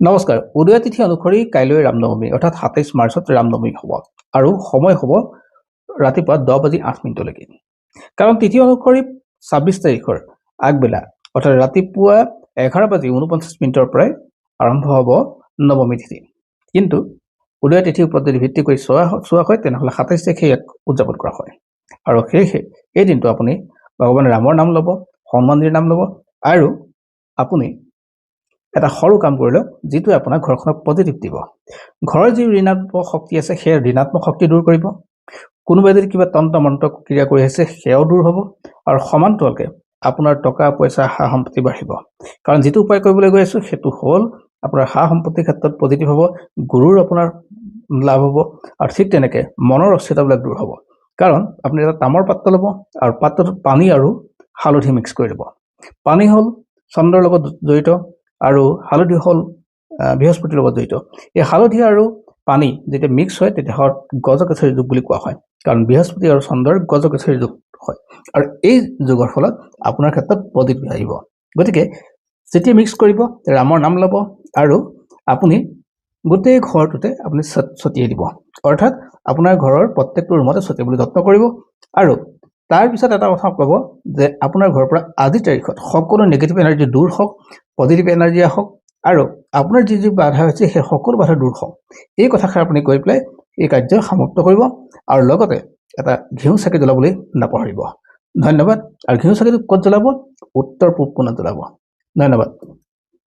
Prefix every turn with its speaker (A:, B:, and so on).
A: নমস্কাৰ। উদয় তিথি অনুসৰি কাইলৈ ৰামনৱমী অৰ্থাৎ ২৭ মাৰ্চত ৰামনৱমী হ'ব আৰু সময় হ'ব ৰাতিপুৱা 10:08 কাৰণ তিথি অনুসৰি ২৬ তাৰিখৰ আগবেলা অৰ্থাৎ ৰাতিপুৱা 11:49 পৰাই আৰম্ভ হ'ব নৱমী তিথি। কিন্তু উদয় তিথিৰ ওপৰত যদি ভিত্তি কৰি চোৱা হয় তেনেহ'লে ২৭ তাৰিখে ইয়াক উদযাপন কৰা হয় আৰু সেয়েহে এই দিনটো আপুনি ভগৱান ৰামৰ নাম ল'ব, হনুমানজীৰ নাম ল'ব আৰু আপুনি এটা সৰু কাম কৰিলে যিটোৱে আপোনাৰ ঘৰখনক পজিটিভ দিব। ঘৰৰ যি ঋণাত্মক শক্তি আছে সেই ঋণাত্মক শক্তি দূৰ কৰিব। কোনোবাই যদি কিবা তন্ত্ৰ মন্ত্ৰ ক্ৰিয়া কৰি আছে সেয়াও দূৰ হ'ব আৰু সমান্তৰালকৈ আপোনাৰ টকা পইচা সা সম্পত্তি বাঢ়িব। কাৰণ যিটো উপায় কৰিবলৈ গৈ আছোঁ সেইটো হ'ল আপোনাৰ সা সম্পত্তিৰ ক্ষেত্ৰত পজিটিভ হ'ব, গুৰুৰ আপোনাৰ লাভ হ'ব আৰু ঠিক তেনেকৈ মনৰ অস্থিৰতাবিলাক দূৰ হ'ব। কাৰণ আপুনি এটা তামৰ পাত্ৰ ল'ব আৰু পাত্ৰটোত পানী আৰু হালধি মিক্স কৰি ল'ব। পানী হ'ল চন্দ্ৰৰ লগত জড়িত আৰু হালধি হ'ল বৃহস্পতিৰ লগত জড়িত। এই হালধি আৰু পানী যেতিয়া মিক্স হয় তেতিয়া গজকেশৰী যোগ বুলি কোৱা হয়, কাৰণ বৃহস্পতি আৰু চন্দ্ৰৰ গজকেশৰী যোগ হয় আৰু এই যোগৰ ফলত আপোনাৰ ক্ষেত্ৰত পজিটিভ আহিব। গতিকে যেতিয়া মিক্স কৰিব ৰামৰ নাম ল'ব আৰু আপুনি গোটেই ঘৰটোতে আপুনি ছটিয়াই দিব, অৰ্থাৎ আপোনাৰ ঘৰৰ প্ৰত্যেকটো ৰুমতে ছটিয়াবলৈ যত্ন কৰিব। আৰু তাৰপিছত এটা কথা ক'ব যে আপোনাৰ ঘৰৰ পৰা আজিৰ তাৰিখত সকলো নিগেটিভ এনাৰ্জি দূৰ হওক, পজিটিভ এনাৰ্জি আহক আৰু আপোনাৰ যি যি বাধা হৈছে সেই সকলো বাধা দূৰ হওক। এই কথাষাৰ আপুনি কৈ পেলাই এই কাৰ্য সমাপ্ত কৰিব আৰু লগতে এটা ঘিউ চাকি জ্বলাবলৈ নাপাহৰিব। ধন্যবাদ। আৰু ঘিউ চাকিটো ক'ত জ্বলাব? উত্তৰ পূব কোণত জ্বলাব। ধন্যবাদ।